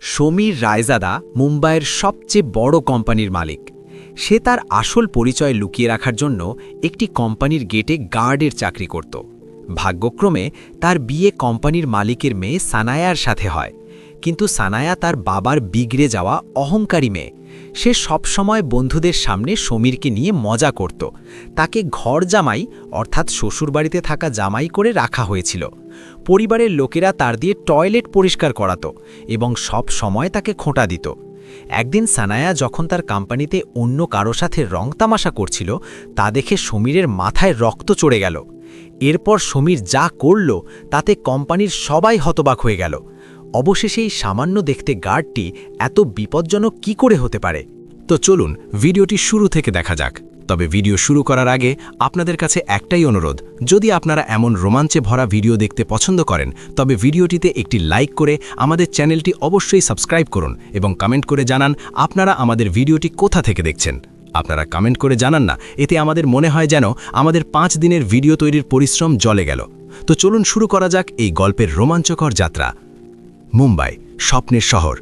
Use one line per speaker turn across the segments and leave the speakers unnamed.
সমীর রায়জাদা মুম্বাইয়ের সবচেয়ে বড় কোম্পানির মালিক। সে তার আসল পরিচয় লুকিয়ে রাখার জন্য একটি কোম্পানির গেটে গার্ডের চাকরি করত। ভাগ্যক্রমে তার বিয়ে কোম্পানির মালিকের মেয়ে সানায়ার সাথে হয়, কিন্তু সানায়া তার বাবার বিগড়ে যাওয়া অহংকারী মেয়ে। সে সবসময় বন্ধুদের সামনে সমীরকে নিয়ে মজা করত। তাকে ঘর জামাই অর্থাৎ শ্বশুরবাড়িতে থাকা জামাই করে রাখা হয়েছিল। পরিবারের লোকেরা তার দিয়ে টয়লেট পরিষ্কার করাতো এবং সব সময় তাকে খোঁটা দিত। একদিন সানায়া যখন তার কোম্পানিতে অন্য কারো সাথে রং তামাশা করছিল, তা দেখে সমীরের মাথায় রক্ত চড়ে গেল। এরপর সমীর যা করল তাতে কোম্পানির সবাই হতবাক হয়ে গেল। অবশেষে এই সামান্য দেখতে গার্ডটি এত বিপজ্জনক কি করে হতে পারে?
তো চলুন ভিডিওটি শুরু থেকে দেখা যাক। তবে ভিডিও শুরু করার আগে আপনাদের কাছে একটাই অনুরোধ, যদি আপনারা এমন রোমাঞ্চে ভরা ভিডিও দেখতে পছন্দ করেন তবে ভিডিওটিতে একটি লাইক করে আমাদের চ্যানেলটি অবশ্যই সাবস্ক্রাইব করুন এবং কমেন্ট করে জানান আপনারা আমাদের ভিডিওটি কোথা থেকে দেখছেন। আপনারা কমেন্ট করে জানান না, এতে আমাদের মনে হয় যেন আমাদের 5 দিনের ভিডিও তৈরির পরিশ্রম জলে গেল। তো চলুন শুরু করা যাক এই গল্পের রোমাঞ্চকর যাত্রা। মুম্বাই, স্বপ্নের শহর।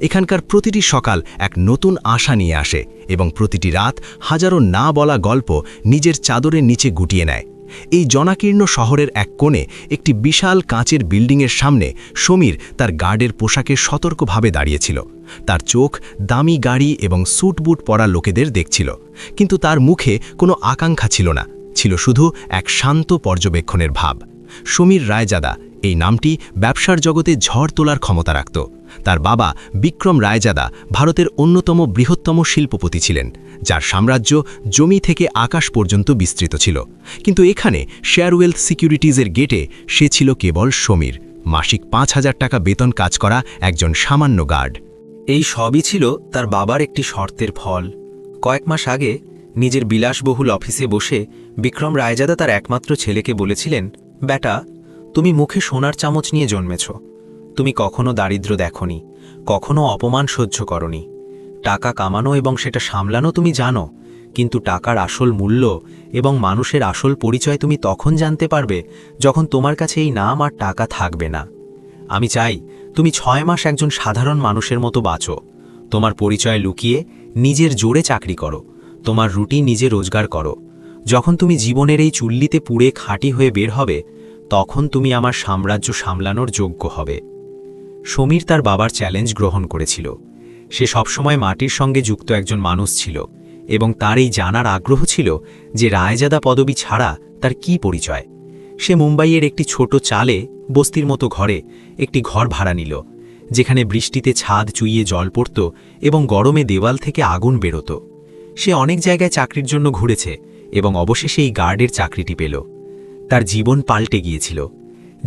এখানকার প্রতিটি সকাল এক নতুন আশা নিয়ে আসে এবং প্রতিটি রাত হাজারো না বলা গল্প নিজের চাদরের নিচে গুটিয়ে নেয়। এই জনাকীর্ণ শহরের এক কোণে একটি বিশাল কাঁচের বিল্ডিংয়ের সামনে সমীর তার গার্ডের পোশাকে সতর্কভাবে দাঁড়িয়েছিল। তার চোখ দামি গাড়ি এবং স্যুটবুট পরা লোকেদের দেখছিল, কিন্তু তার মুখে কোনো আকাঙ্ক্ষা ছিল না, ছিল শুধু এক শান্ত পর্যবেক্ষণের ভাব। সমীর রায়জাদা এই নামটি ব্যবসার জগতে ঝড় তোলার ক্ষমতা রাখত। তার বাবা বিক্রম রায়জাদা ভারতের অন্যতম বৃহত্তম শিল্পপতি ছিলেন, যার সাম্রাজ্য জমি থেকে আকাশ পর্যন্ত বিস্তৃত ছিল। কিন্তু এখানে শেয়ারওয়েলথ সিকিউরিটিজের গেটে সে ছিল কেবল সমীর, মাসিক 5,000 টাকা বেতন কাজ করা একজন সামান্য গার্ড।
এই সবই ছিল তার বাবার একটি শর্তের ফল। কয়েক মাস আগে নিজের বিলাসবহুল অফিসে বসে বিক্রম রায়জাদা তার একমাত্র ছেলেকে বলেছিলেন, বেটা, তুমি মুখে সোনার চামচ নিয়ে জন্মেছ। তুমি কখনো দারিদ্র দেখনি, কখনো অপমান সহ্য করনি। টাকা কামানো এবং সেটা সামলানো তুমি জানো, কিন্তু টাকার আসল মূল্য এবং মানুষের আসল পরিচয় তুমি তখন জানতে পারবে যখন তোমার কাছে এই নাম আর টাকা থাকবে না। আমি চাই তুমি 6 মাস একজন সাধারণ মানুষের মতো বাঁচো। তোমার পরিচয় লুকিয়ে নিজের জোরে চাকরি করো, তোমার রুটি নিজে রোজগার করো। যখন তুমি জীবনের এই চুল্লিতে পুড়ে খাঁটি হয়ে বের হবে, তখন তুমি আমার সাম্রাজ্য সামলানোর যোগ্য হবে। সমীর তার বাবার চ্যালেঞ্জ গ্রহণ করেছিল। সে সবসময় মাটির সঙ্গে যুক্ত একজন মানুষ ছিল এবং তার এই জানার আগ্রহ ছিল যে রায়জাদা পদবি ছাড়া তার কি পরিচয়। সে মুম্বাইয়ের একটি ছোট চালে বস্তির মতো ঘরে একটি ঘর ভাড়া নিল, যেখানে বৃষ্টিতে ছাদ চুইয়ে জল পড়ত এবং গরমে দেওয়াল থেকে আগুন বেরোত। সে অনেক জায়গায় চাকরির জন্য ঘুরেছে এবং অবশেষে এই গার্ডের চাকরিটি পেল। তার জীবন পাল্টে গিয়েছিল।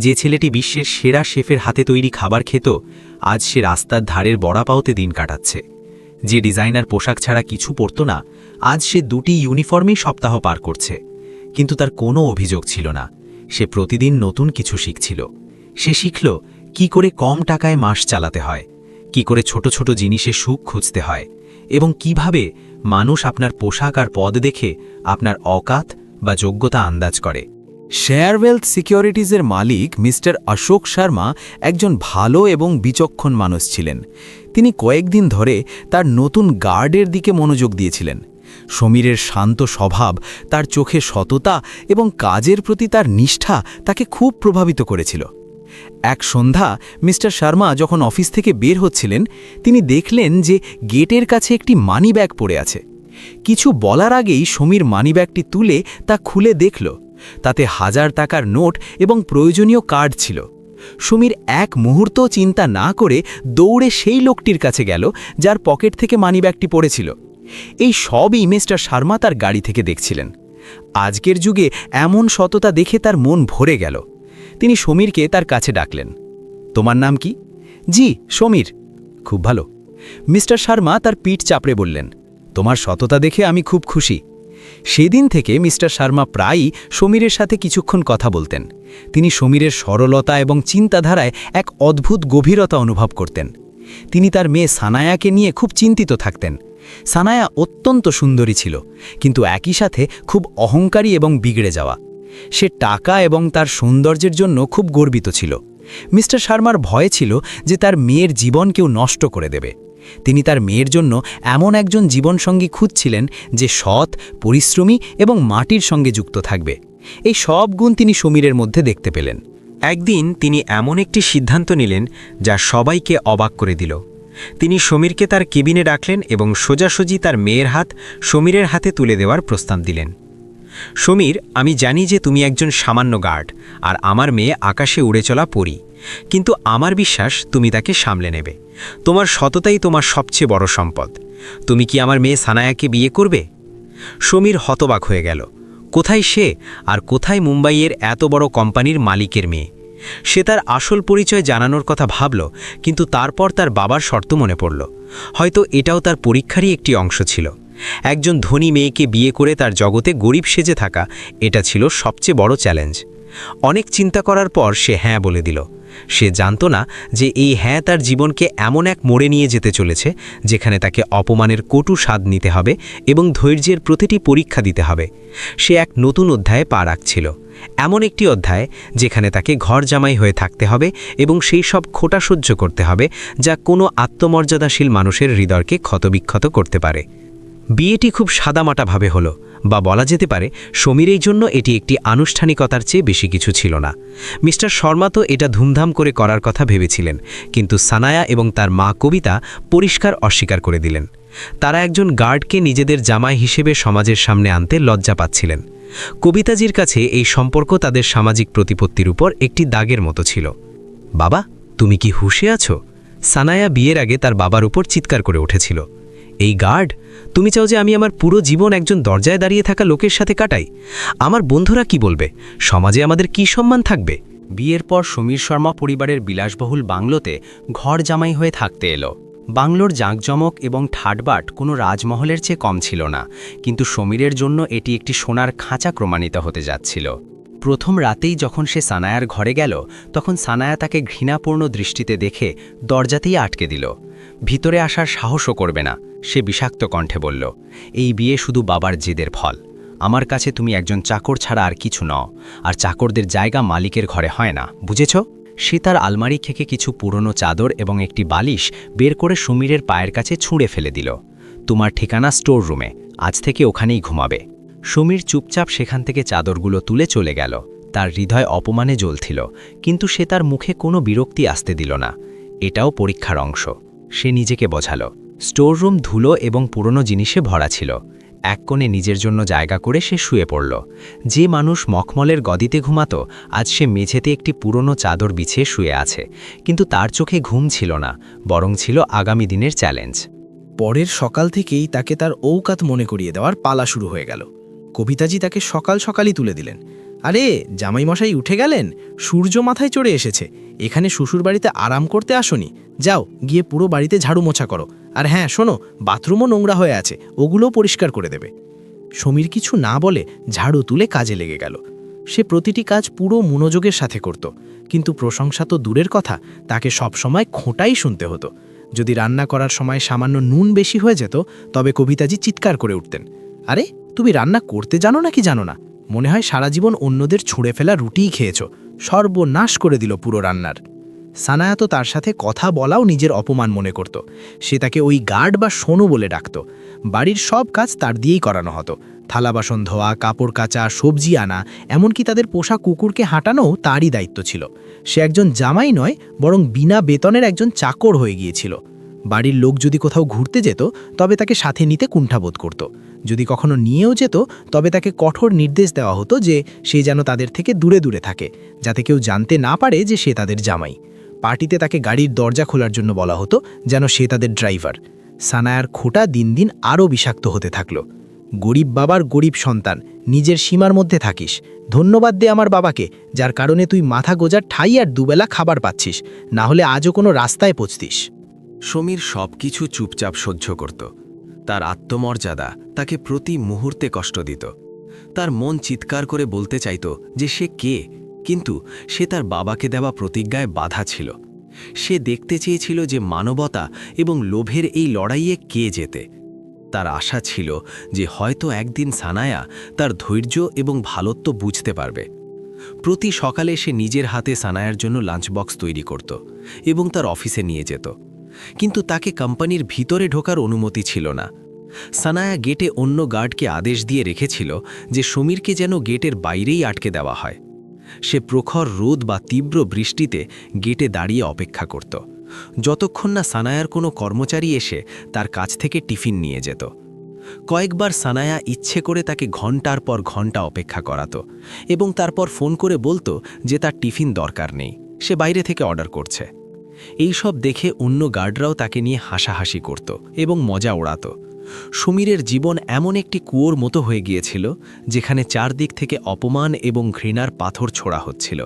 যে ছেলেটি বিশ্বের সেরা শেফের হাতে তৈরি খাবার খেত, আজ সে রাস্তার ধারের বড়া পাওতে দিন কাটাচ্ছে। যে ডিজাইনার পোশাক ছাড়া কিছু পরত না, আজ সে 2টি ইউনিফর্মেই সপ্তাহ পার করছে। কিন্তু তার কোনো অভিযোগ ছিল না। সে প্রতিদিন নতুন কিছু শিখছিল। সে শিখল কি করে কম টাকায় মাস চালাতে হয়, কি করে ছোট ছোট জিনিসে সুখ খুঁজতে হয়, এবং কিভাবে মানুষ আপনার পোশাক আর পদ দেখে আপনার অকাত বা যোগ্যতা আন্দাজ করে।
শেয়ারওয়েলথ সিকিউরিটিজের মালিক মিস্টার অশোক শর্মা একজন ভালো এবং বিচক্ষণ মানুষ ছিলেন। তিনি কয়েকদিন ধরে তার নতুন গার্ডের দিকে মনোযোগ দিয়েছিলেন। সমীরের শান্ত স্বভাব, তার চোখে সততা এবং কাজের প্রতি তার নিষ্ঠা তাকে খুব প্রভাবিত করেছিল। এক সন্ধ্যা মিস্টার শর্মা যখন অফিস থেকে বের হচ্ছিলেন, তিনি দেখলেন যে গেটের কাছে একটি মানিব্যাগ পড়ে আছে। কিছু বলার আগেই সমীর মানিব্যাগটি তুলে তা খুলে দেখল। তাতে 1000 টাকার নোট এবং প্রয়োজনীয় কার্ড ছিল। সমীর এক মুহূর্ত চিন্তা না করে দৌড়ে সেই লোকটির কাছে গেল যার পকেট থেকে মানিব্যাগটি পড়েছিল। এই সবই মিস্টার শর্মা তার গাড়ি থেকে দেখছিলেন। আজকের যুগে এমন সততা দেখে তার মন ভরে গেল। তিনি সমীরকে তার কাছে ডাকলেন। তোমার নাম কি? জি, সমীর। খুব ভালো। মিস্টার শর্মা তার পিঠ চাপড়ে বললেন, তোমার সততা দেখে আমি খুব খুশি। সেদিন থেকে মিস্টার শর্মা প্রায়ই সমীরের সাথে কিছুক্ষণ কথা বলতেন। তিনি সমীরের সরলতা এবং চিন্তাধারায় এক অদ্ভুত গভীরতা অনুভব করতেন। তিনি তার মেয়ে সানায়াকে নিয়ে খুব চিন্তিত থাকতেন। সানায়া অত্যন্ত সুন্দরী ছিল, কিন্তু একই সাথে খুব অহংকারী এবং বিগড়ে যাওয়া। সে টাকা এবং তার সৌন্দর্যের জন্য খুব গর্বিত ছিল, মিস্টার শর্মার ভয় ছিল যে তার মেয়ের জীবন কেউ নষ্ট করে দেবে। তিনি তার মেয়ের জন্য এমন একজন জীবনসঙ্গী খুঁজছিলেন যে সৎ, পরিশ্রমী এবং মাটির সঙ্গে যুক্ত থাকবে। এই সব গুণ তিনি সমীরের মধ্যে দেখতে পেলেন।
একদিন তিনি এমন একটি সিদ্ধান্ত নিলেন যা সবাইকে অবাক করে দিল। তিনি সমীরকে তার কেবিনে ডাকলেন এবং সোজাসুজি তার মেয়ের হাত সমীরের হাতে তুলে দেওয়ার প্রস্তাব দিলেন। সমীর, আমি জানি যে তুমি একজন সামান্য গার্ড আর আমার মেয়ে আকাশে উড়ে চলা পরী, কিন্তু আমার বিশ্বাস তুমি তাকে সামলে নেবে। তোমার সততাই তোমার সবচেয়ে বড় সম্পদ। তুমি কি আমার মেয়ে সানায়াকে বিয়ে করবে? সমীর হতবাক হয়ে গেল। কোথায় সে, আর কোথায় মুম্বাইয়ের এত বড় কোম্পানির মালিকের মেয়ে? সে তার আসল পরিচয় জানানোর কথা ভাবল, কিন্তু তারপর তার বাবার শর্ত মনে পড়ল। হয়তো এটাও তার পরীক্ষারই একটি অংশ ছিল। একজন ধনী মেয়েকে বিয়ে করে তার জগতে গরিব সেজে থাকা, এটা ছিল সবচেয়ে বড় চ্যালেঞ্জ। অনেক চিন্তা করার পর সে হ্যাঁ বলে দিল। সে জানত না যে এই হ্যাঁ তার জীবনকে এমন এক মোড়ে নিয়ে যেতে চলেছে যেখানে তাকে অপমানের কটু স্বাদ নিতে হবে এবং ধৈর্যের প্রতিটি পরীক্ষা দিতে হবে। সে এক নতুন অধ্যায়ে পা রাখছিল, এমন একটি অধ্যায় যেখানে তাকে ঘর জামাই হয়ে থাকতে হবে এবং সেই সব খোঁটা সহ্য করতে হবে যা কোনো আত্মমর্যাদাশীল মানুষের হৃদয়কে ক্ষতবিক্ষত করতে পারে। বিয়েটি খুব সাদামাটাভাবে হলো, বা বলা যেতে পারে সমীরের জন্য এটি একটি আনুষ্ঠানিকতার চেয়ে বেশি কিছু ছিল না। মিস্টার শর্মা তো এটা ধুমধাম করে করার কথা ভেবেছিলেন, কিন্তু সানায়া এবং তার মা কবিতা পরিষ্কার অস্বীকার করে দিলেন। তারা একজন গার্ডকে নিজেদের জামাই হিসেবে সমাজের সামনে আনতে লজ্জা পাচ্ছিলেন। কবিতাজির কাছে এই সম্পর্ক তাদের সামাজিক প্রতিপত্তির উপর একটি দাগের মতো ছিল। বাবা, তুমি কি হুঁশে আছো? সানায়া বিয়ের আগে তার বাবার উপর চিৎকার করে উঠেছিল। এই গার্ড, তুমি চাও যে আমি আমার পুরো জীবন একজন দরজায় দাঁড়িয়ে থাকা লোকের সাথে কাটাই? আমার বন্ধুরা কি বলবে? সমাজে আমাদের কি সম্মান থাকবে?
বিয়ের পর সমীর শর্মা পরিবারের বিলাসবহুল বাংলোতে ঘর জামাই হয়ে থাকতে এলো। বাংলোর জাঁকজমক এবং ঠাটবাট কোনো রাজমহলের চেয়ে কম ছিল না, কিন্তু সমীরের জন্য এটি একটি সোনার খাঁচা প্রমাণিত হতে যাচ্ছিল। প্রথম রাতেই যখন সে সানায়ার ঘরে গেল, তখন সানায়া তাকে ঘৃণাপূর্ণ দৃষ্টিতে দেখে দরজাতেই আটকে দিল। ভিতরে আসার সাহসও করবে না, সে বিষাক্ত কণ্ঠে বলল, এই বিয়ে শুধু বাবার জেদের ফল। আমার কাছে তুমি একজন চাকর ছাড়া আর কিছু নও, আর চাকরদের জায়গা মালিকের ঘরে হয় না, বুঝেছ? সে তার আলমারি থেকে কিছু পুরনো চাদর এবং একটি বালিশ বের করে সমীরের পায়ের কাছে ছুঁড়ে ফেলে দিল। তোমার ঠিকানা স্টোর রুমে, আজ থেকে ওখানেই ঘুমাবে। সমীর চুপচাপ সেখান থেকে চাদরগুলো তুলে চলে গেল। তার হৃদয় অপমানে জ্বলছিল, কিন্তু সে তার মুখে কোনো বিরক্তি আসতে দিল না। এটাও পরীক্ষার অংশ, সে নিজেকে বোঝালো। স্টোর রুম ধুলো এবং পুরনো জিনিসে ভরা ছিল। এক কোণে নিজের জন্য জায়গা করে সে শুয়ে পড়ল। যে মানুষ মখমলের গদিতে ঘুমাতো, আজ সে মেঝেতে একটি পুরনো চাদর বিছিয়ে শুয়ে আছে, কিন্তু তার চোখে ঘুম ছিল না, বরং ছিল আগামী দিনের চ্যালেঞ্জ।
পরের সকাল থেকেই তাকে তার ঔকাত মনে করিয়ে দেওয়ার পালা শুরু হয়ে গেল। কবিতাজি তাকে সকাল সকালই তুলে দিলেন। আরে জামাইমশাই উঠে গেলেন, সূর্য মাথায় চড়ে এসেছে, এখানে শ্বশুর বাড়িতে আরাম করতে আসনি, যাও গিয়ে পুরো বাড়িতে ঝাড়ু মোছা করো, আর হ্যাঁ শোনো, বাথরুমও নোংরা হয়ে আছে, ওগুলোও পরিষ্কার করে দেবে। সমীর কিছু না বলে ঝাড়ু তুলে কাজে লেগে গেল। সে প্রতিটি কাজ পুরো মনোযোগের সাথে করত, কিন্তু প্রশংসা তো দূরের কথা, তাকে সবসময় খোঁটাই শুনতে হতো। যদি রান্না করার সময় সামান্য নুন বেশি হয়ে যেত, তবে কবিতাজি চিৎকার করে উঠতেন, আরে তুমি রান্না করতে জানো নাকি জানো না? মনে হয় সারা জীবন অন্যদের ছুঁড়ে ফেলা রুটিই খেয়েছ, সর্বনাশ করে দিল পুরো রান্নার। সানায়া তো তার সাথে কথা বলাও নিজের অপমান মনে করত। সে তাকে ওই গার্ড বা সোনু বলে ডাকত। বাড়ির সব কাজ তার দিয়েই করানো হতো, থালা বাসন ধোয়া, কাপড় কাচা, সবজি আনা, এমনকি তাদের পোষা কুকুরকে হাঁটানোও তারই দায়িত্ব ছিল। সে একজন জামাই নয়, বরং বিনা বেতনের একজন চাকর হয়ে গিয়েছিল। বাড়ির লোক যদি কোথাও ঘুরতে যেত, তবে তাকে সাথে নিতে কুণ্ঠাবোধ করত। যদি কখনো নিয়েও যেত, তবে তাকে কঠোর নির্দেশ দেওয়া হতো যে সে যেন তাদের থেকে দূরে দূরে থাকে, যাতে কেউ জানতে না পারে যে সে তাদের জামাই। পার্টিতে তাকে গাড়ির দরজা খোলার জন্য বলা হতো, যেন সে তাদের ড্রাইভার। সানায়ার খোঁটা দিন দিন আরও বিষাক্ত হতে থাকল। গরিব বাবার গরিব সন্তান, নিজের সীমার মধ্যে থাকিস, ধন্যবাদ দে আমার বাবাকে, যার কারণে তুই মাথা গোজার ঠাই আর দুবেলা খাবার পাচ্ছিস, না হলে আজও কোনো রাস্তায় পৌঁছতিস।
সমীর সব কিছু চুপচাপ সহ্য করত। তার আত্মমর্যাদা তাকে প্রতি মুহূর্তে কষ্ট দিত। তার মন চিৎকার করে বলতে চাইত যে সে কে, কিন্তু সে তার বাবাকে দেওয়া প্রতিজ্ঞায় বাধা ছিল। সে দেখতে চেয়েছিল যে মানবতা এবং লোভের এই লড়াইয়ে কে জেতে। তার আশা ছিল যে হয়তো একদিন সানায়া তার ধৈর্য এবং ভালোত্ব বুঝতে পারবে। প্রতি সকালে সে নিজের হাতে সানায়ার জন্য লাঞ্চ বক্স তৈরি করত এবং তার অফিসে নিয়ে যেত, কিন্তু তাকে কোম্পানির ভিতরে ঢোকার অনুমতি ছিল না। সানায়া গেটে অন্য গার্ডকে আদেশ দিয়ে রেখেছিল যে সমীরকে যেন গেটের বাইরেই আটকে দেওয়া হয়। সে প্রখর রোদ বা তীব্র বৃষ্টিতে গেটে দাঁড়িয়ে অপেক্ষা করত, যতক্ষণ না সানায়ার কোনো কর্মচারী এসে তার কাছ থেকে টিফিন নিয়ে যেত। কয়েকবার সানায়া ইচ্ছে করে তাকে ঘন্টার পর ঘন্টা অপেক্ষা করাতো এবং তারপর ফোন করে বলতো যে তার টিফিন দরকার নেই, সে বাইরে থেকে অর্ডার করছে। এই সব দেখে অন্য গার্ডরাও তাকে নিয়ে হাসাহাসি করত এবং মজা ওড়াত। সমীরের জীবন এমন একটি কুয়োর মতো হয়ে গিয়েছিল যেখানে চারদিক থেকে অপমান এবং ঘৃণার পাথর ছোড়া হচ্ছিল,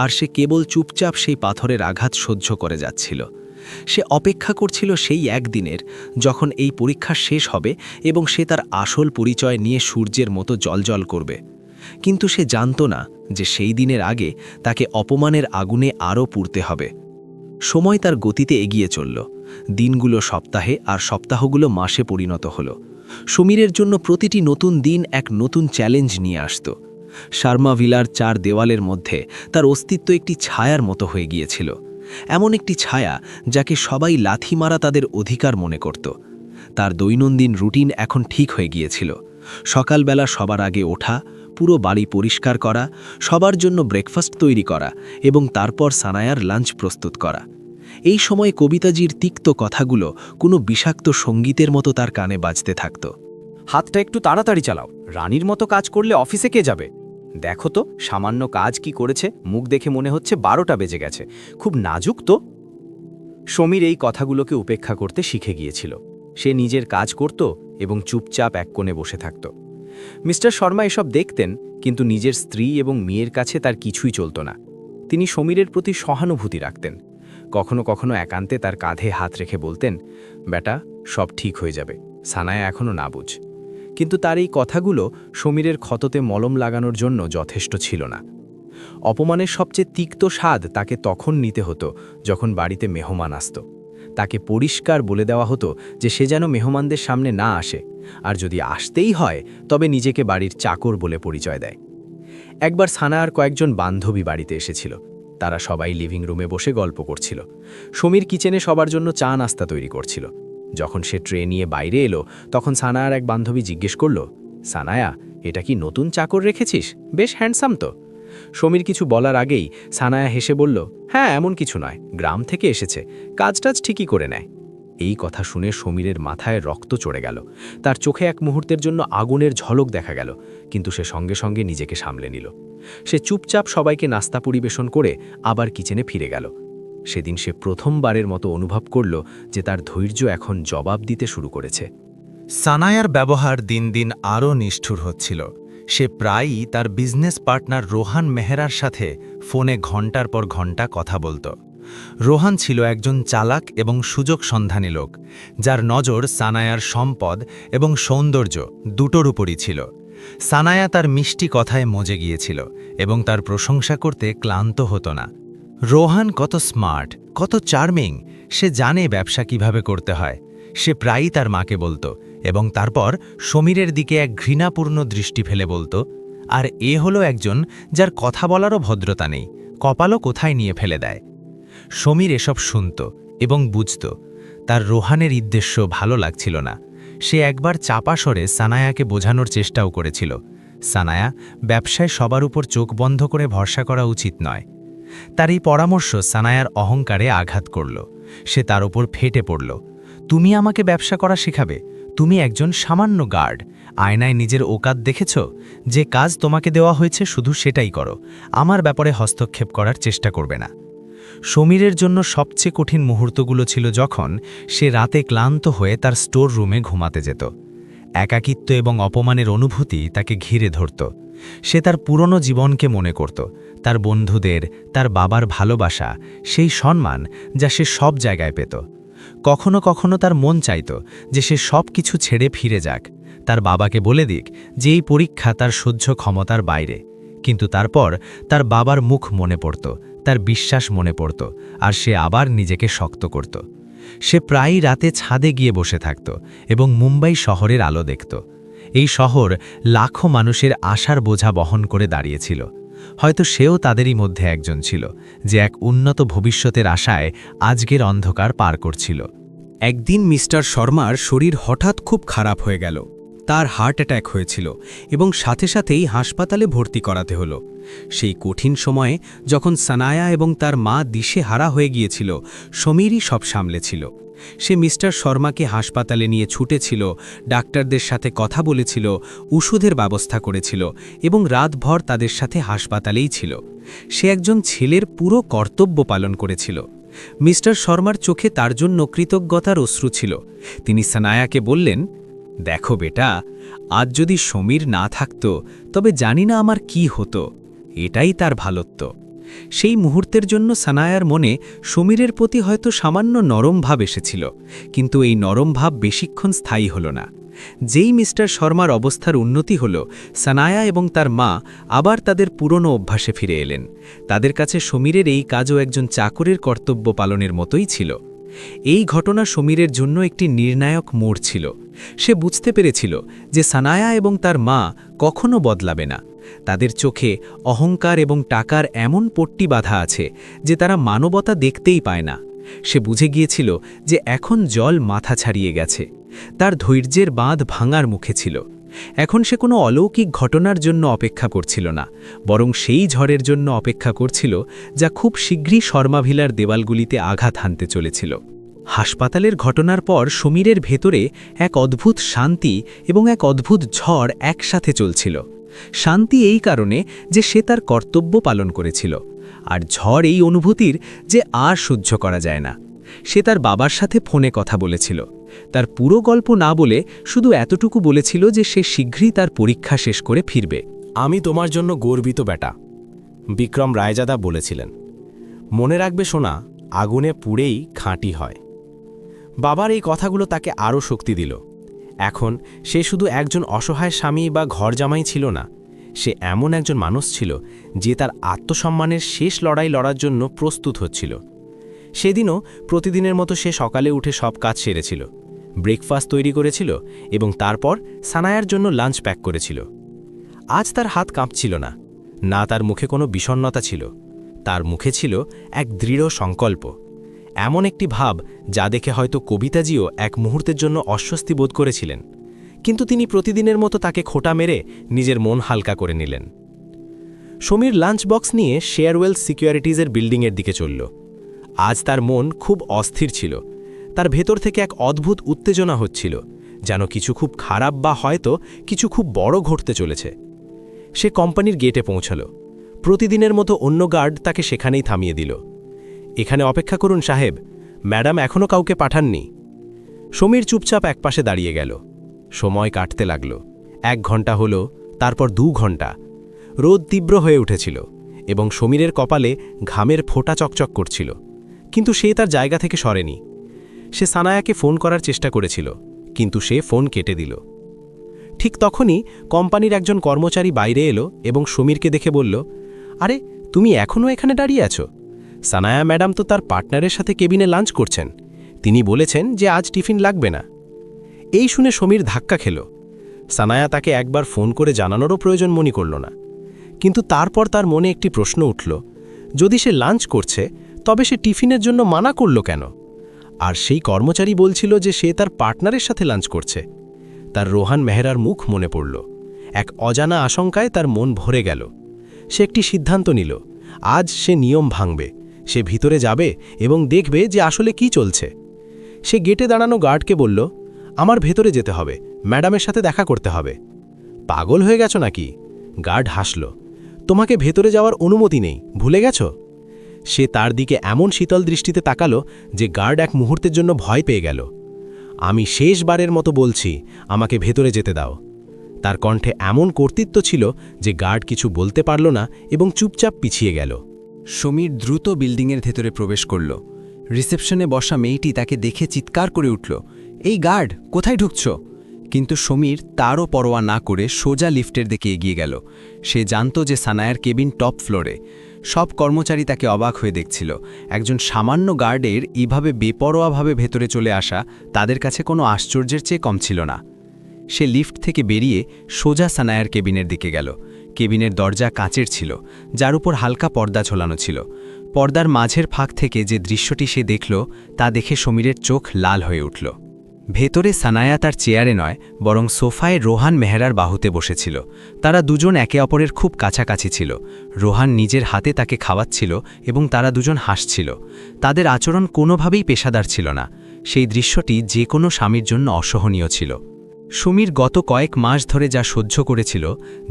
আর সে কেবল চুপচাপ সেই পাথরের আঘাত সহ্য করে যাচ্ছিল। সে অপেক্ষা করছিল সেই একদিনের যখন এই পরীক্ষা শেষ হবে এবং সে তার আসল পরিচয় নিয়ে সূর্যের মতো জ্বলজ্বল করবে। কিন্তু সে জানত না যে সেই দিনের আগে তাকে অপমানের আগুনে আরও পুড়তে হবে। সময় তার গতিতে এগিয়ে চলল। দিনগুলো সপ্তাহে আর সপ্তাহগুলো মাসে পরিণত হল। সমীরের জন্য প্রতিটি নতুন দিন এক নতুন চ্যালেঞ্জ নিয়ে আসত। শর্মা ভিলার 4 দেওয়ালের মধ্যে তার অস্তিত্ব একটি ছায়ার মতো হয়ে গিয়েছিল, এমন একটি ছায়া যাকে সবাই লাথি মারা তাদের অধিকার মনে করত। তার দৈনন্দিন রুটিন এখন ঠিক হয়ে গিয়েছিল। সকালবেলা সবার আগে ওঠা, পুরো বাড়ি পরিষ্কার করা, সবার জন্য ব্রেকফাস্ট তৈরি করা এবং তারপর সানায়ার লাঞ্চ প্রস্তুত করা। এই সময় কবিতাজির তিক্ত কথাগুলো কোনো বিষাক্ত সঙ্গীতের মতো তার কানে বাজতে থাকত।
হাতটা একটু তাড়াতাড়ি চালাও, রানীর মতো কাজ করলে অফিসে কে যাবে? দেখো তো সামান্য কাজ কি করেছে, মুখ দেখে মনে হচ্ছে 12টা বেজে গেছে, খুব নাজুক তো। সমীর এই কথাগুলোকে উপেক্ষা করতে শিখে গিয়েছিল। সে নিজের কাজ করত এবং চুপচাপ এক কোণে বসে থাকত। মিস্টার শর্মা এসব দেখতেন, কিন্তু নিজের স্ত্রী এবং মেয়ের কাছে তার কিছুই চলত না। তিনি সমীরের প্রতি সহানুভূতি রাখতেন। কখনো কখনো একান্তে তার কাঁধে হাত রেখে বলতেন, বেটা, সব ঠিক হয়ে যাবে, সানায়া এখনও না বুঝ। কিন্তু তার এই কথাগুলো সমীরের ক্ষততে মলম লাগানোর জন্য যথেষ্ট ছিল না। অপমানের সবচেয়ে তিক্ত স্বাদ তাকে তখন নিতে হতো যখন বাড়িতে মেহমান আসত। তাকে পরিষ্কার বলে দেওয়া হতো যে সে যেন মেহমানদের সামনে না আসে, আর যদি আসতেই হয় তবে নিজেকে বাড়ির চাকর বলে পরিচয় দেয়। একবার সানায়ার কয়েকজন বান্ধবী বাড়িতে এসেছিল। তারা সবাই লিভিং রুমে বসে গল্প করছিল। সমীর কিচেনে সবার জন্য চা নাস্তা তৈরি করছিল। যখন সে ট্রে নিয়ে বাইরে এলো, তখন সানায়ার এক বান্ধবী জিজ্ঞেস করল, সানায়া, এটা কি নতুন চাকর রেখেছিস? বেশ হ্যান্ডসাম তো। সমীর কিছু বলার আগেই সানায়া হেসে বলল, হ্যাঁ, এমন কিছু নয়, গ্রাম থেকে এসেছে, কাজটাজ ঠিকই করে নেয়। এই কথা শুনে সমীরের মাথায় রক্ত চড়ে গেল। তার চোখে এক মুহূর্তের জন্য আগুনের ঝলক দেখা গেল, কিন্তু সে সঙ্গে সঙ্গে নিজেকে সামলে নিল। সে চুপচাপ সবাইকে নাস্তা পরিবেশন করে আবার কিচেনে ফিরে গেল। সেদিন সে প্রথমবারের মতো অনুভব করল যে তার ধৈর্য এখন জবাব দিতে শুরু করেছে।
সানায়ার ব্যবহার দিন দিন আরও নিষ্ঠুর হচ্ছিল। সে প্রায়ই তার বিজনেস পার্টনার রোহান মেহরার সাথে ফোনে ঘণ্টার পর ঘণ্টা কথা বলত। রোহান ছিল একজন চালাক এবং সুযোগ সন্ধানী লোক, যার নজর সানায়ার সম্পদ এবং সৌন্দর্য দুটোর উপরই ছিল। সানায়া তার মিষ্টি কথায় মজে গিয়েছিল এবং তার প্রশংসা করতে ক্লান্ত হতো না। রোহান কত স্মার্ট, কত চার্মিং, সে জানে ব্যবসা কিভাবে করতে হয়। সে প্রায়ই তার মাকে বলতো এবং তারপর সমীরের দিকে এক ঘৃণাপূর্ণ দৃষ্টি ফেলে বলতো, আর এ হলো একজন যার কথা বলারও ভদ্রতা নেই, কপালও কোথায় নিয়ে ফেলে দেয়। সমীর এসব শুনত এবং বুঝত। তার রোহানের উদ্দেশ্য ভালো লাগছিল না। সে একবার চাপা স্বরে সানায়াকে বোঝানোর চেষ্টাও করেছিল, সানায়া, ব্যবসায় সবার উপর চোখ বন্ধ করে ভরসা করা উচিত নয়। তার এই পরামর্শ সানায়ার অহংকারে আঘাত করল। সে তার ওপর ফেটে পড়ল। তুমি আমাকে ব্যবসা করা শেখাবে? তুমি একজন সামান্য গার্ড। আয়নায় নিজের ওকাত দেখেছ? যে কাজ তোমাকে দেওয়া হয়েছে শুধু সেটাই করো, আমার ব্যাপারে হস্তক্ষেপ করার চেষ্টা করবে না। সমীরের জন্য সবচেয়ে কঠিন মুহূর্তগুলো ছিল যখন সে রাতে ক্লান্ত হয়ে তার স্টোর রুমে ঘুমাতে যেত। একাকিত্ব এবং অপমানের অনুভূতি তাকে ঘিরে ধরত। সে তার পুরনো জীবনকে মনে করত, তার বন্ধুদের, তার বাবার ভালোবাসা, সেই সম্মান যা সে সব জায়গায় পেত। কখনো কখনো তার মন চাইত যে সে সব কিছু ছেড়ে ফিরে যাক, তার বাবাকে বলে দিক যে এই পরীক্ষা তার সহ্য ক্ষমতার বাইরে। কিন্তু তারপর তার বাবার মুখ মনে পড়ত, তার বিশ্বাস মনে পড়ত, আর সে আবার নিজেকে শক্ত করত। সে প্রায়ই রাতে ছাদে গিয়ে বসে থাকত এবং মুম্বাই শহরের আলো দেখত। এই শহর লাখো মানুষের আশার বোঝা বহন করে দাঁড়িয়েছিল। হয়তো সেও তাদেরই মধ্যে একজন ছিল, যে এক উন্নত ভবিষ্যতের আশায় আজকের অন্ধকার পার করছিল। একদিন মিস্টার শর্মার শরীর হঠাৎ খুব খারাপ হয়ে গেল। তার হার্ট অ্যাটাক হয়েছিল এবং সাথে সাথেই হাসপাতালে ভর্তি করাতে হলো। সেই কঠিন সময়ে যখন সানায়া এবং তার মা দিশেহারা হয়ে গিয়েছিল, সমীরই সব সামলেছিল। সে মিস্টার শর্মাকে হাসপাতালে নিয়ে ছুটেছিল, ডাক্তারদের সাথে কথা বলেছিল, ওষুধের ব্যবস্থা করেছিল এবং রাতভর তাদের সাথে হাসপাতালেই ছিল। সে একজন ছেলের পুরো কর্তব্য পালন করেছিল। মিস্টার শর্মার চোখে তার জন্য কৃতজ্ঞতার অশ্রু ছিল। তিনি সানায়াকে বললেন, দেখো বেটা, আজ যদি সমীর না থাকত তবে জানি না আমার কি হতো। এটাই তার ভালোত্ব। সেই মুহূর্তের জন্য সানায়ার মনে সমীরের প্রতি হয়তো সামান্য নরম ভাব এসেছিল, কিন্তু এই নরম ভাব বেশিক্ষণ স্থায়ী হল না। যেই মিস্টার শর্মার অবস্থার উন্নতি হল, সানায়া এবং তার মা আবার তাদের পুরনো অভ্যাসে ফিরে এলেন। তাদের কাছে সমীরের এই কাজও একজন চাকরের কর্তব্য পালনের মতোই ছিল। এই ঘটনা সমীরের জন্য একটি নির্ণায়ক মোড় ছিল। সে বুঝতে পেরেছিল যে সানায়া এবং তার মা কখনো বদলাবে না। তাদের চোখে অহংকার এবং টাকার এমন পট্টি বাঁধা আছে যে তারা মানবতা দেখতেই পায় না। সে বুঝে গিয়েছিল যে এখন জল মাথা ছাড়িয়ে গেছে। তার ধৈর্যের বাঁধ ভাঙার মুখে ছিল। এখন সে কোনো অলৌকিক ঘটনার জন্য অপেক্ষা করছিল না, বরং সেই ঝড়ের জন্য অপেক্ষা করছিল যা খুব শীঘ্রই শর্মাভিলার দেওয়ালগুলিতে আঘাত হানতে চলেছিল। হাসপাতালের ঘটনার পর সমীরের ভেতরে এক অদ্ভুত শান্তি এবং এক অদ্ভুত ঝড় একসাথে চলছিল। শান্তি এই কারণে যে সে তার কর্তব্য পালন করেছিল, আর ঝড় এই অনুভূতির যে আর সহ্য করা যায় না। সে তার বাবার সাথে ফোনে কথা বলেছিল, তার পুরো গল্প না বলে শুধু এতটুকু বলেছিল যে সে শীঘ্রই তার পরীক্ষা শেষ করে ফিরবে।
আমি তোমার জন্য গর্বিত বেটা, বিক্রম রায়জাদা বলেছিলেন। মনে রাখবে সোনা, আগুনে পুড়েই খাঁটি হয়। বাবার এই কথাগুলো তাকে আরও শক্তি দিল। এখন সে শুধু একজন অসহায় স্বামী বা ঘর জামাই ছিল না, সে এমন একজন মানুষ ছিল যে তার আত্মসম্মানের শেষ লড়াই লড়ার জন্য প্রস্তুত হচ্ছিল। সেদিনও প্রতিদিনের মতো সে সকালে উঠে সব কাজ সেরেছিল, ব্রেকফাস্ট তৈরি করেছিল এবং তারপর সানায়ার জন্য লাঞ্চ প্যাক করেছিল। আজ তার হাত কাঁপছিল না, না তার মুখে কোনো বিষণ্ণতা ছিল। তার মুখে ছিল এক দৃঢ় সংকল্প, এমন একটি ভাব যা দেখে হয়তো কবিতাজিও এক মুহূর্তের জন্য অস্বস্তি বোধ করেছিলেন, কিন্তু তিনি প্রতিদিনের মতো তাকে খোঁটা মেরে নিজের মন হালকা করে নিলেন। সমীর লাঞ্চ বক্স নিয়ে শেয়ারওয়েল সিকিউরিটিজের বিল্ডিংয়ের দিকে চলল। আজ তার মন খুব অস্থির ছিল। তার ভেতর থেকে এক অদ্ভুত উত্তেজনা হচ্ছিল, যেন কিছু খুব খারাপ বা হয়তো কিছু খুব বড় ঘটতে চলেছে। সে কোম্পানির গেটে পৌঁছল। প্রতিদিনের মতো অন্য গার্ড তাকে সেখানেই থামিয়ে দিল। এখানে অপেক্ষা করুন সাহেব, ম্যাডাম এখনও কাউকে পাঠাননি। সমীর চুপচাপ একপাশে দাঁড়িয়ে গেল। সময় কাটতে লাগল। 1 ঘন্টা হলো, তারপর 2 ঘন্টা। রোদ তীব্র হয়ে উঠেছিল এবং সমীরের কপালে ঘামের ফোঁটা চকচক করছিল, কিন্তু সে তার জায়গা থেকে সরেনি। সে সানায়াকে ফোন করার চেষ্টা করেছিল, কিন্তু সে ফোন কেটে দিল। ঠিক তখনই কোম্পানির একজন কর্মচারী বাইরে এলো এবং সমীরকে দেখে বলল, আরে তুমি এখনও এখানে দাঁড়িয়ে আছো? সানায়া ম্যাডাম তো তার পার্টনারের সাথে কেবিনে লাঞ্চ করছেন। তিনি বলেছেন যে আজ টিফিন লাগবে না। এই শুনে সমীর ধাক্কা খেল। সানায়া তাকে একবার ফোন করে জানানোরও প্রয়োজন মনে করল না, কিন্তু তারপর তার মনে একটি প্রশ্ন উঠল, যদি সে লাঞ্চ করছে তবে সে টিফিনের জন্য মানা করল কেন? আর সেই কর্মচারী বলছিল যে সে তার পার্টনারের সাথে লাঞ্চ করছে। তার রোহান মেহরার মুখ মনে পড়ল। এক অজানা আশঙ্কায় তার মন ভরে গেল। সে একটি সিদ্ধান্ত নিল, আজ সে নিয়ম ভাঙবে। সে ভিতরে যাবে এবং দেখবে যে আসলে কি চলছে। সে গেটে দাঁড়ানো গার্ডকে বলল, আমার ভেতরে যেতে হবে, ম্যাডামের সাথে দেখা করতে হবে। পাগল হয়ে গেছ নাকি? গার্ড হাসল। তোমাকে ভেতরে যাওয়ার অনুমতি নেই, ভুলে গেছ? সে তার দিকে এমন শীতল দৃষ্টিতে তাকালো যে গার্ড এক মুহূর্তের জন্য ভয় পেয়ে গেল। আমি শেষবারের মতো বলছি, আমাকে ভেতরে যেতে দাও। তার কণ্ঠে এমন কর্তৃত্ব ছিল যে গার্ড কিছু বলতে পারল না এবং চুপচাপ পিছিয়ে গেল।
সমীর দ্রুত বিল্ডিংয়ের ভেতরে প্রবেশ করল। রিসেপশনে বসা মেয়েটি তাকে দেখে চিৎকার করে উঠল, এই গার্ড, কোথায় ঢুকছ? কিন্তু সমীর তারও পরোয়া না করে সোজা লিফটের দিকে এগিয়ে গেল। সে জানত যে সানায়ার কেবিন টপ ফ্লোরে। সব কর্মচারী তাকে অবাক হয়ে দেখছিল। একজন সামান্য গার্ডের এইভাবে বেপরোয়াভাবে ভেতরে চলে আসা তাদের কাছে কোনো আশ্চর্যের চেয়ে কম ছিল না। সে লিফট থেকে বেরিয়ে সোজা সানায়ার কেবিনের দিকে গেল, কেবিনের দরজা কাচের ছিল, যার উপর হালকা পর্দা ঝোলানো ছিল। পর্দার মাঝের ফাঁক থেকে যে দৃশ্যটি সে দেখল তা দেখে সমীরের চোখ লাল হয়ে উঠল। ভেতরে সানায়া তার চেয়ারে নয়, বরং সোফায় রোহান মেহরার বাহুতে বসেছিল। তারা দুজন একে অপরের খুব কাছাকাছি ছিল। রোহান নিজের হাতে তাকে খাওয়াচ্ছিল এবং তারা দুজন হাসছিল। তাদের আচরণ কোনোভাবেই পেশাদার ছিল না। সেই দৃশ্যটি যে কোনো স্বামীর জন্য অসহনীয় ছিল। সমীর গত কয়েক মাস ধরে যা সহ্য করেছিল,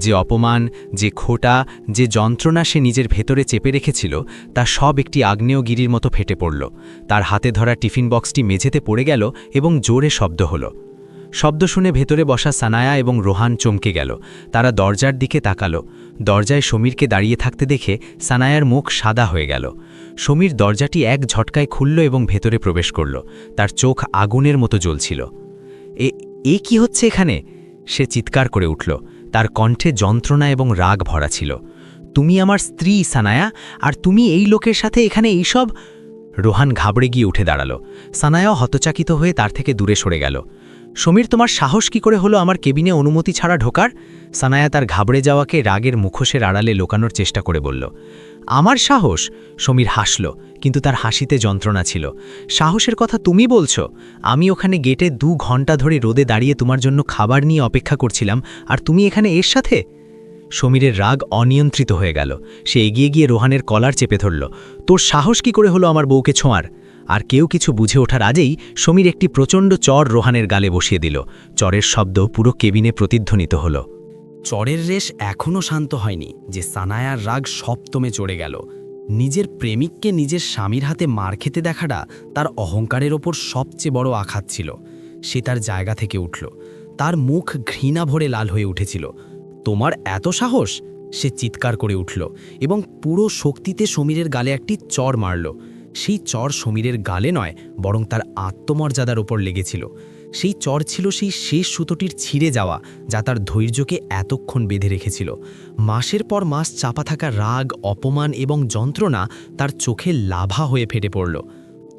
যে অপমান, যে খোটা, যে যন্ত্রণা সে নিজের ভেতরে চেপে রেখেছিল, তা সব একটি আগ্নেয়গিরির মতো ফেটে পড়ল। তার হাতে ধরা টিফিন বক্সটি মেঝেতে পড়ে গেল এবং জোরে শব্দ হলো। শব্দ শুনে ভেতরে বসা সানায়া এবং রোহান চমকে গেল। তারা দরজার দিকে তাকালো। দরজায় সমীরকে দাঁড়িয়ে থাকতে দেখে সানায়ার মুখ সাদা হয়ে গেল। সমীর দরজাটি এক ঝটকায় খুলল এবং ভেতরে প্রবেশ করল। তার চোখ আগুনের মতো জ্বলছিল। এ কি হচ্ছে এখানে? সে চিৎকার করে উঠল। তার কণ্ঠে যন্ত্রণা এবং রাগ ভরা ছিল। তুমি আমার স্ত্রী সানায়া, আর তুমি এই লোকের সাথে এখানে এইসব? রোহান ঘাবড়ে গিয়ে উঠে দাঁড়ালো। সানায়াও হতচাকিত হয়ে তার থেকে দূরে সরে গেল। সমীর, তোমার সাহস কি করে হলো আমার কেবিনে অনুমতি ছাড়া ঢোকার? সানায়া তার ঘাবড়ে যাওয়াকে রাগের মুখোশের আড়ালে লোকানোর চেষ্টা করে বলল। আমার সাহস? সমীর হাসল, কিন্তু তার হাসিতে যন্ত্রণা ছিল। সাহসের কথা তুমি বলছো? আমি ওখানে গেটে 2 ঘন্টা ধরে রোদে দাঁড়িয়ে তোমার জন্য খাবার নিয়ে অপেক্ষা করছিলাম, আর তুমি এখানে এর সাথে? সমীরের রাগ অনিয়ন্ত্রিত হয়ে গেল। সে এগিয়ে গিয়ে রোহানের কলার চেপে ধরল। তোর সাহস কি করে হলো আমার বউকে ছোঁয়ার? আর কেউ কিছু বুঝে ওঠার আগেই সমীর একটি প্রচণ্ড চর রোহানের গালে বসিয়ে দিল। চরের শব্দ পুরো কেবিনে প্রতিধ্বনিত হল।
চরের রেশ এখনও শান্ত হয়নি যে সানায়ার রাগ সপ্তমে চড়ে গেল। নিজের প্রেমিককে নিজের স্বামীর হাতে মার খেতে দেখাটা তার অহংকারের ওপর সবচেয়ে বড় আঘাত ছিল। সে তার জায়গা থেকে উঠল। তার মুখ ঘৃণা ভরে লাল হয়ে উঠেছিল। তোমার এত সাহস? সে চিৎকার করে উঠল এবং পুরো শক্তিতে সমীরের গালে একটি চর মারল। সেই চর সমীরের গালে নয়, বরং তার আত্মমর্যাদার ওপর লেগেছিল। সেই চর ছিল সেই শেষ সুতোটির ছিঁড়ে যাওয়া, যা তার ধৈর্যকে এতক্ষণ বেঁধে রেখেছিল। মাসের পর মাস চাপা থাকা রাগ, অপমান এবং যন্ত্রণা তার চোখে লাভা হয়ে ফেটে পড়ল।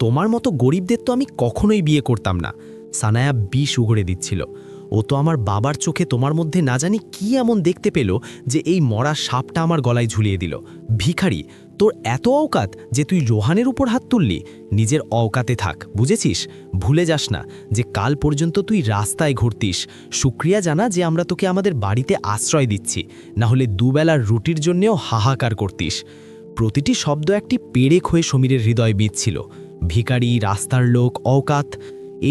তোমার মতো গরিবদের তো আমি কখনোই বিয়ে করতাম না। সানায়া বিষ উগড়ে দিচ্ছিল। ও তো আমার বাবার চোখে তোমার মধ্যে না জানি কি এমন দেখতে পেল যে এই মরা সাপটা আমার গলায় ঝুলিয়ে দিল। ভিখারি, তোর এত অওকাত যে তুই রোহানের উপর হাত তুললি? নিজের অওকাতে থাক, বুঝেছিস? ভুলে যাস না যে কাল পর্যন্ত তুই রাস্তায় ঘুরতিস। শুক্রিয়া জানা যে আমরা তোকে আমাদের বাড়িতে আশ্রয় দিচ্ছি, না হলে দুবেলার রুটির জন্যেও হাহাকার করতিস। প্রতিটি শব্দ একটি পেরেক হয়ে সমীরের হৃদয় বিঁধছিল। ভিখারি, রাস্তার লোক, অওকাত,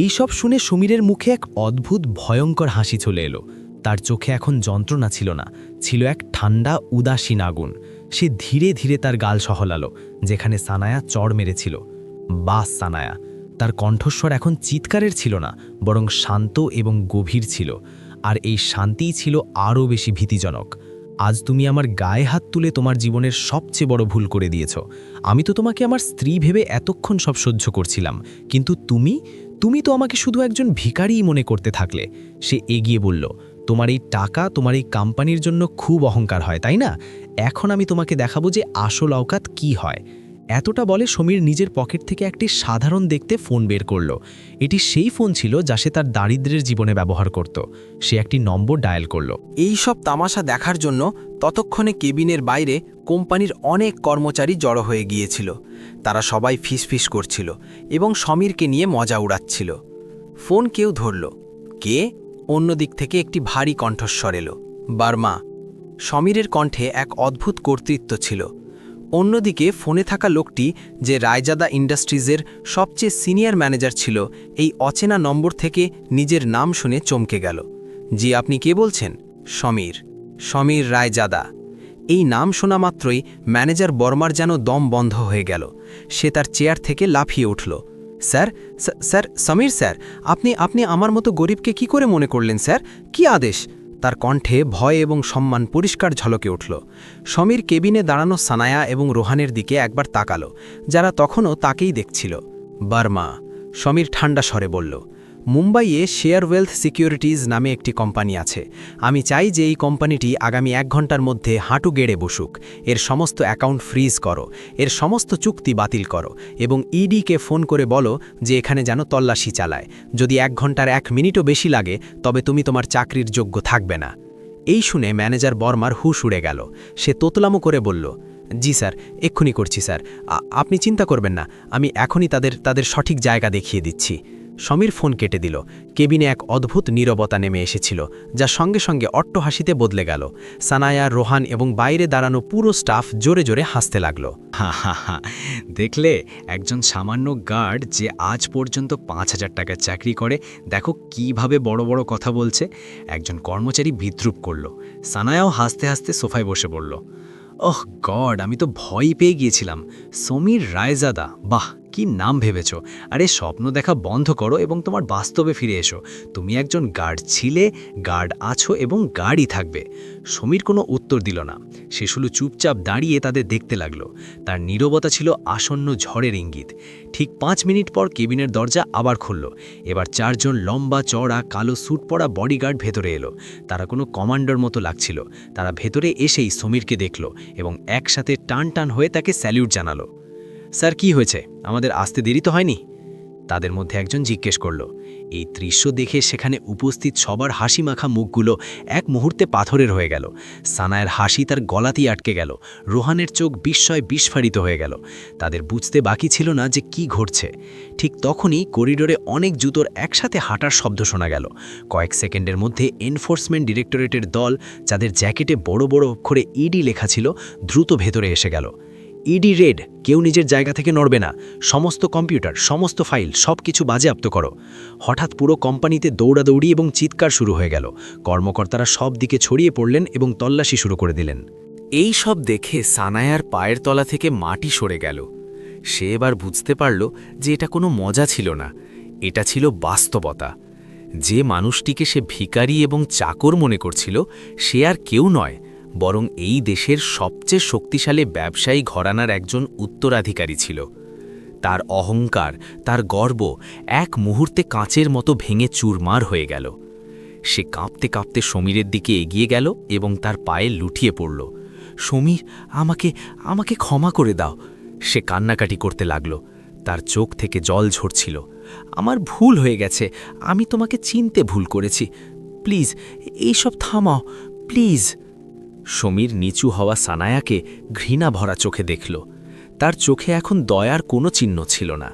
এই সব শুনে সমীরের মুখে এক অদ্ভুত ভয়ঙ্কর হাসি চলে এলো। তার চোখে এখন যন্ত্রণা ছিল না, ছিল এক ঠান্ডা উদাসীন আগুন। সে ধীরে ধীরে তার গাল সহলালো যেখানে সানায়া চড় মেরেছিল। বাস সানায়া। তার কণ্ঠস্বর এখন চিৎকারের ছিল না, বরং শান্ত এবং গভীর ছিল। আর এই শান্তিই ছিল আরও বেশি ভীতিজনক। আজ তুমি আমার গায়ে হাত তুলে তোমার জীবনের সবচেয়ে বড় ভুল করে দিয়েছ। আমি তো তোমাকে আমার স্ত্রী ভেবে এতক্ষণ সব সহ্য করছিলাম, কিন্তু তুমি তো আমাকে শুধু একজন ভিখারিই মনে করতে থাকলে। সে এগিয়ে বলল, তোমার এই টাকা, তোমার এই কোম্পানির জন্য খুব অহংকার হয়, তাই না? এখন আমি তোমাকে দেখাবো যে আসল অওকাত কি হয়। এতটা বলে সমীর নিজের পকেট থেকে একটি সাধারণ দেখতে ফোন বের করল। এটি সেই ফোন ছিল যা সে তার দারিদ্র্যের জীবনে ব্যবহার করত। সে একটি নম্বর ডায়াল করল।
এই সব তামাশা দেখার জন্য ততক্ষণে কেবিনের বাইরে কোম্পানির অনেক কর্মচারী জড়ো হয়ে গিয়েছিল। তারা সবাই ফিসফিস করছিল এবং সমীরকে নিয়ে মজা উড়াচ্ছিল। ফোন কেউ ধরল। কে? অন্যদিক থেকে একটি ভারী কণ্ঠস্বর এলো। বার্মা। সমীরের কণ্ঠে এক অদ্ভুত কর্তৃত্ব ছিল। অন্যদিকে ফোনে থাকা লোকটি, যে রায়জাদা ইন্ডাস্ট্রিজের সবচেয়ে সিনিয়র ম্যানেজার ছিল, এই অচেনা নম্বর থেকে নিজের নাম শুনে চমকে গেল। জি, আপনি কে বলছেন? সমীর রায়জাদা। এই নাম শোনা মাত্রই ম্যানেজার বর্মার যেন দম বন্ধ হয়ে গেল। সে তার চেয়ার থেকে লাফিয়ে উঠল। স্যার, সমীর স্যার, আপনি আমার মতো গরিবকে কি করে মনে করলেন স্যার? কি আদেশ? তার কণ্ঠে ভয় এবং সম্মান পরিষ্কার ঝলকে উঠল। সমীর কেবিনে দাঁড়ানো সানায়া এবং রোহানের দিকে একবার তাকালো, যারা তখনও তাকেই দেখছিল। বার্মা। সমীর ঠান্ডা স্বরে বলল, মুম্বাইয়ে শেয়ার ওয়েলথ সিকিউরিটিজ নামে একটি কোম্পানি আছে। আমি চাই যে এই কোম্পানিটি আগামী 1 ঘন্টার মধ্যে হাঁটু গেড়ে বসুক। এর সমস্ত অ্যাকাউন্ট ফ্রিজ করো, এর সমস্ত চুক্তি বাতিল করো এবং ইডিকে ফোন করে বলো যে এখানে যেন তল্লাশি চালায়। যদি 1 ঘন্টার 1 মিনিটও বেশি লাগে তবে তুমি তোমার চাকরির যোগ্য থাকবে না।
এই শুনে ম্যানেজার বর্মার হুঁশ উড়ে গেল। সে তোতলামো করে বলল, জি স্যার, এক্ষুনি করছি স্যার, আপনি চিন্তা করবেন না, আমি এখনই তাদের সঠিক জায়গা দেখিয়ে দিচ্ছি। সমীর ফোন কেটে দিল। কেবিনে এক অদ্ভুত নীরবতা নেমে এসেছিল, যা সঙ্গে সঙ্গে অট্টহাসিতে বদলে গেল। সানায়া, রোহান এবং বাইরে দাঁড়ানো পুরো স্টাফ জোরে জোরে হাসতে লাগল।
হা, দেখলে, একজন সামান্য গার্ড যে আজ পর্যন্ত ৫,০০০ টাকার চাকরি করে, দেখো কিভাবে বড় বড় কথা বলছে। একজন কর্মচারী বিদ্রূপ করল। সানায়াও হাসতে হাসতে সোফায় বসে পড়ল। ওহ গড, আমি তো ভয় পেয়ে গিয়েছিলাম। সমীর রায়জাদা, বাহ, কি নাম ভেবেছ। আরে স্বপ্ন দেখা বন্ধ করো এবং তোমার বাস্তবে ফিরে এসো। তুমি একজন গার্ড ছিলে, গার্ড আছো এবং গার্ডই থাকবে। সমীর কোনো উত্তর দিল না। সে শুধু চুপচাপ দাঁড়িয়ে তাদের দেখতে লাগলো। তার নীরবতা ছিল আসন্ন ঝড়ের ইঙ্গিত। ঠিক ৫ মিনিট পর কেবিনের দরজা আবার খুলল। এবার ৪ জন লম্বা চওড়া কালো স্যুট পরা বডিগার্ড ভেতরে এলো। তারা কোনো কমান্ডার মতো লাগছিল। তারা ভেতরে এসেই সমীরকে দেখল এবং একসাথে টান টান হয়ে তাকে স্যালিউট জানালো। স্যার, কি হয়েছে? আমাদের আসতে দেরি তো হয়নি? তাদের মধ্যে একজন জিজ্ঞেস করল। এই দৃশ্য দেখে সেখানে উপস্থিত সবার হাসি মাখা মুখগুলো এক মুহূর্তে পাথরের হয়ে গেল। সানায়ের হাসি তার গলাতেই আটকে গেল। রোহানের চোখ বিস্ময় বিস্ফারিত হয়ে গেল। তাদের বুঝতে বাকি ছিল না যে কি ঘটছে। ঠিক তখনই করিডোরে অনেক জুতোর একসাথে হাঁটার শব্দ শোনা গেল। কয়েক সেকেন্ডের মধ্যে এনফোর্সমেন্ট ডিরেক্টরেটের দল, যাদের জ্যাকেটে বড় বড় অক্ষরে ইডি লেখা ছিল, দ্রুত ভেতরে এসে গেল। ইডি রেড, কেউ নিজের জায়গা থেকে নড়বে না। সমস্ত কম্পিউটার, সমস্ত ফাইল, সব কিছু বাজেয়াপ্ত করো। হঠাৎ পুরো কোম্পানিতে দৌড়াদৌড়ি এবং চিৎকার শুরু হয়ে গেল। কর্মকর্তারা সব দিকে ছড়িয়ে পড়লেন এবং তল্লাশি শুরু করে দিলেন।
এই সব দেখে সানায়ার পায়ের তলা থেকে মাটি সরে গেল। সে এবার বুঝতে পারল যে এটা কোনো মজা ছিল না, এটা ছিল বাস্তবতা। যে মানুষটিকে সে ভিখারি এবং চাকর মনে করছিল, সে আর কেউ নয়, বরং এই দেশের সবচেয়ে শক্তিশালী ব্যবসায়ী ঘরানার একজন উত্তরাধিকারী ছিল। তার অহংকার, তার গর্ব এক মুহূর্তে কাঁচের মতো ভেঙে চুরমার হয়ে গেল। সে কাঁপতে কাঁপতে সমীরের দিকে এগিয়ে গেল এবং তার পায়ে লুটিয়ে পড়ল। সমীর, আমাকে ক্ষমা করে দাও। সে কান্নাকাটি করতে লাগল। তার চোখ থেকে জল ঝরছিল। আমার ভুল হয়ে গেছে, আমি তোমাকে চিনতে ভুল করেছি। প্লিজ, এইসব থামাও, প্লিজ। সমীর নিচু হওয়া সানায়াকে ঘৃণা ভরা চোখে দেখল। তার চোখে এখন দয়ার কোনো চিহ্ন ছিল না।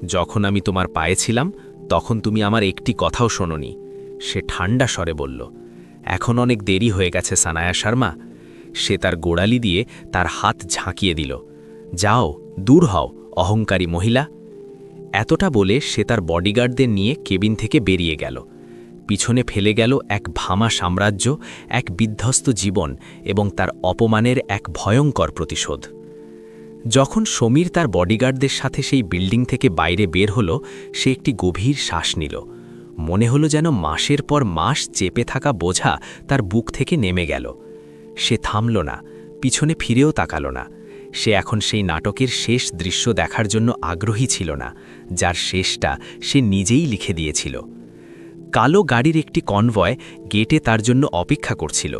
যখন আমি তোমার পায়ে ছিলাম, তখন তুমি আমার একটি কথাও শোনোনি, সে ঠান্ডা স্বরে বলল। এখন অনেক দেরি হয়ে গেছে সানায়া শর্মা। সে তার গোড়ালি দিয়ে তার হাত ঝাঁকিয়ে দিল। যাও, দূর হও, অহংকারী মহিলা। এতটা বলে সে তার বডিগার্ডদের নিয়ে কেবিন থেকে বেরিয়ে গেল। পিছনে ফেলে গেল এক ভামা সাম্রাজ্য, এক বিধ্বস্ত জীবন এবং তার অপমানের এক ভয়ঙ্কর প্রতিশোধ। যখন সমীর তার বডিগার্ডদের সাথে সেই বিল্ডিং থেকে বাইরে বের হল, সে একটি গভীর শ্বাস নিল। মনে হলো যেন মাসের পর মাস চেপে থাকা বোঝা তার বুক থেকে নেমে গেল। সে থামল না, পিছনে ফিরেও তাকাল না। সে এখন সেই নাটকের শেষ দৃশ্য দেখার জন্য আগ্রহী ছিল না, যার শেষটা সে নিজেই লিখে দিয়েছিল। কালো গাড়ির একটি কনভয় গেটে তার জন্য অপেক্ষা করছিল।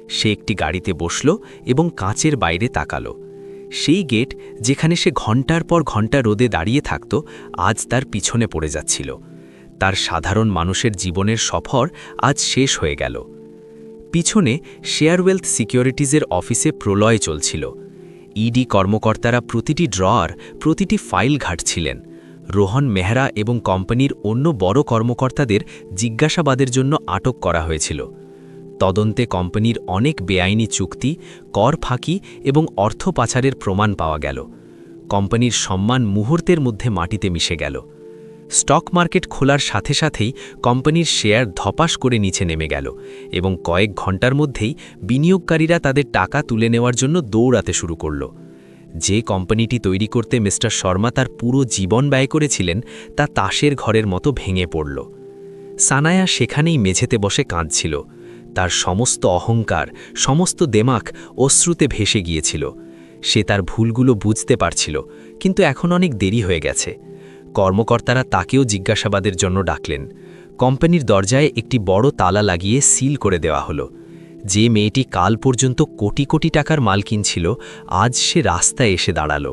সে একটি গাড়িতে বসল এবং কাঁচের বাইরে তাকাল। সেই গেট, যেখানে সে ঘণ্টার পর ঘণ্টা রোদে দাঁড়িয়ে থাকত, আজ তার পিছনে পড়ে যাচ্ছিল। তার সাধারণ মানুষের জীবনের সফর আজ শেষ হয়ে গেল। পিছনে শেয়ারওয়েলথ সিকিউরিটিজের অফিসে প্রলয় চলছিল। ইডি কর্মকর্তারা প্রতিটি ড্রয়ার, প্রতিটি ফাইল ঘাঁটছিলেন। রোহন মেহরা এবং কোম্পানির অন্য বড় কর্মকর্তাদের জিজ্ঞাসাবাদের জন্য আটক করা হয়েছিল। তদন্তে কোম্পানির অনেক বেআইনি চুক্তি, কর ফাঁকি এবং অর্থ পাচারের প্রমাণ পাওয়া গেল। কোম্পানির সম্মান মুহূর্তের মধ্যে মাটিতে মিশে গেল। স্টক মার্কেট খোলার সাথে সাথেই কোম্পানির শেয়ার ধপাস করে নিচে নেমে গেল এবং কয়েক ঘন্টার মধ্যেই বিনিয়োগকারীরা তাদের টাকা তুলে নেওয়ার জন্য দৌড়াতে শুরু করল। যে কোম্পানিটি তৈরি করতে মিস্টার শর্মা তার পুরো জীবন ব্যয় করেছিলেন, তা তাসের ঘরের মতো ভেঙে পড়ল। সানায়া সেখানেই মেঝেতে বসে কাঁদছিল। তার সমস্ত অহংকার, সমস্ত দেমাক অশ্রুতে ভেসে গিয়েছিল। সে তার ভুলগুলো বুঝতে পারছিল, কিন্তু এখন অনেক দেরি হয়ে গেছে। কর্মকর্তারা তাকেও জিজ্ঞাসাবাদের জন্য ডাকলেন। কোম্পানির দরজায় একটি বড় তালা লাগিয়ে সিল করে দেওয়া হলো। যে মেয়েটি কাল পর্যন্ত কোটি কোটি টাকার মালকিন ছিল, আজ সে রাস্তায় এসে দাঁড়ালো।